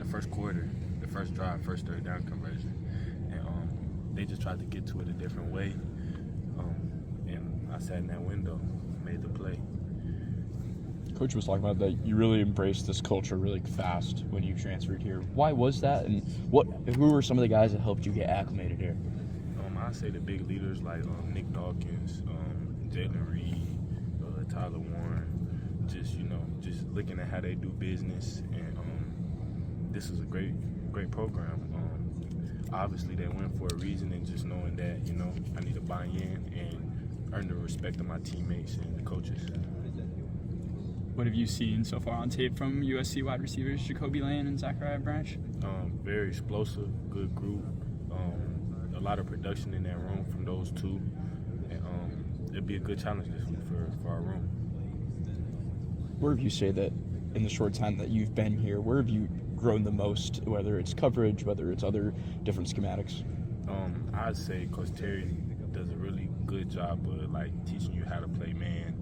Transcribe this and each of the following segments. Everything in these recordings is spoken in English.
first quarter, the first drive, first third down conversion, and they just tried to get to it a different way, and I sat in that window, made the play. Coach was talking about that you really embraced this culture really fast when you transferred here. Why was that, and who were some of the guys that helped you get acclimated here? I'd say the big leaders like Nick Dawkins, Jalen Reed, Tyler Warren, just looking at how they do business, and this is a great program. Obviously they went for a reason, and just knowing that, I need to buy in and earn the respect of my teammates and the coaches. What have you seen so far on tape from USC wide receivers Jacoby Lane and Zachariah Branch? Very explosive, good group. A lot of production in that room from those two. And it'll be a good challenge this week for our room. Where have you say that in the short time that you've been here, where have you grown the most, whether it's coverage, whether it's other different schematics? I'd say Coach Terry does a really good job of teaching you how to play man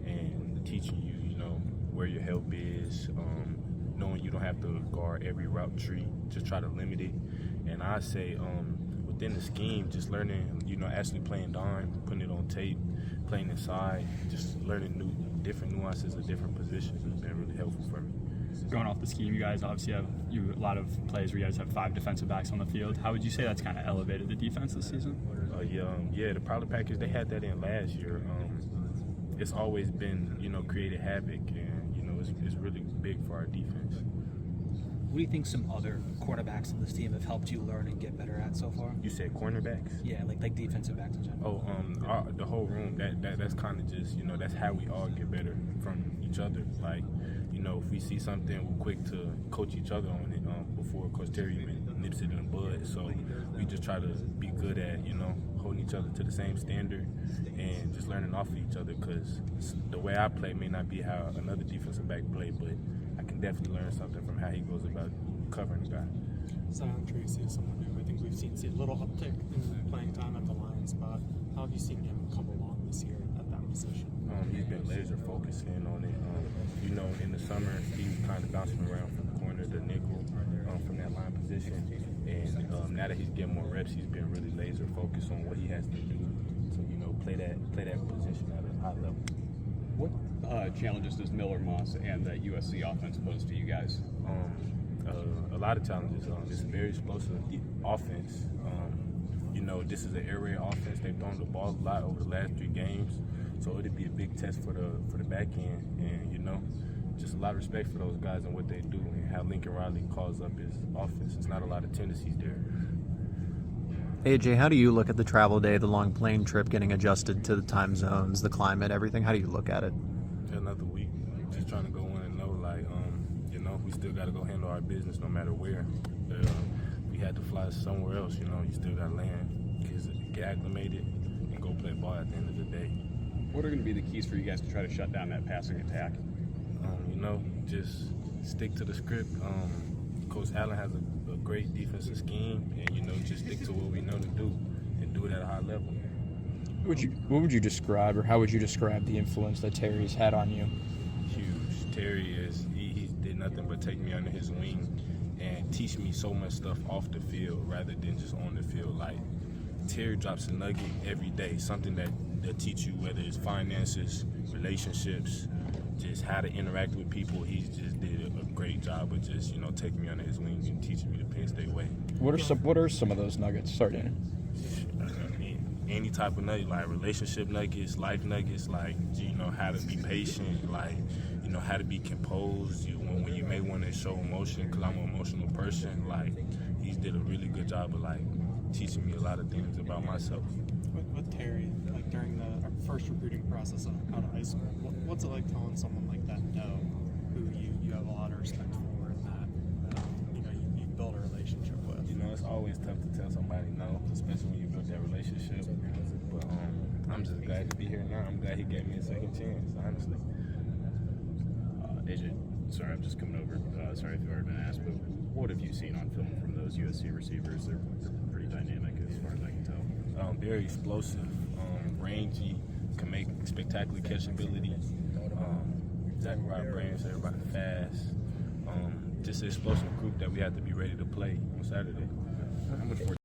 and teaching you, where your help is, knowing you don't have to guard every route tree, just try to limit it. And I'd say within the scheme, just learning, actually playing dime, putting it on tape, playing inside, just learning different nuances of different positions has been really helpful for me. Going off the scheme, you guys obviously have a lot of plays where you guys have 5 defensive backs on the field. How would you say that's kind of elevated the defense this season? The Prowler package, they had that in last year. It's always been, created havoc, and, it's really big for our defense. What do you think some other quarterbacks on this team have helped you learn and get better at so far? You said cornerbacks? Yeah, like defensive backs in general. The whole room, that's kind of just, that's how we all get better from each other. If we see something, we're quick to coach each other on it before Coach Terry nips it in the bud. So we just try to be good at, holding each other to the same standard and just learning off of each other, because the way I play may not be how another defensive back play, but I can definitely learn something from how he goes about covering the guy. Zion Tracy is someone who I think we've seen see a little uptick in playing time at the line spot. How have you seen him come along this year at that position? He's been laser focusing on it. In the summer, he was kind of bouncing around from the corner to nickel from that line position. And now that he's getting more reps, he's been really laser focused on what he has to do to, play that position at a high level. What challenges does Miller Moss and the USC offense pose to you guys? A lot of challenges. It's a very explosive offense. This is an air raid offense. They've thrown the ball a lot over the last 3 games, so it'd be a big test for the back end. And just a lot of respect for those guys and what they do, and how Lincoln Riley calls up his offense. There's not a lot of tendencies there. AJ, how do you look at the travel day, the long plane trip, getting adjusted to the time zones, the climate, everything? How do you look at it? Another week, just trying to go in and know, we still got to go handle our business no matter where. We had to fly somewhere else, you still got to land, get acclimated, and go play ball at the end of the day. What are going to be the keys for you guys to try to shut down that passing attack? Just stick to the script. Coach Allen has a great defensive scheme, and just stick to what we know to do and do it at a high level. What would you describe, or how would you describe the influence that Terry's had on you? Huge. Terry he did nothing but take me under his wing and teach me so much stuff off the field rather than just on the field. Terry drops a nugget every day, something that teach you, whether it's finances, relationships, just how to interact with people. He just did a great job of just, taking me under his wing and teaching me the Penn State way. What are some of those nuggets? Sorry, Danny. Any type of nugget, relationship nuggets, life nuggets, how to be patient, how to be composed when you may want to show emotion, because I'm an emotional person. He did a really good job of teaching me a lot of things about myself. With Terry, during the first recruiting process out of high school, what's it like telling someone like that no, who you have a lot of respect for, and that you build a relationship with? It's always tough to tell somebody no, especially when you build that relationship. But I'm just glad to be here now. I'm glad he gave me a second chance, honestly. AJ, sorry, I'm just coming over. Sorry if you've already been asked, but what have you seen on film from those USC receivers? They're pretty dynamic as far as I can tell. Very explosive, rangy, can make spectacular catchability. Zachariah Branch, everybody fast. just an explosive group that we have to be ready to play on Saturday. How much more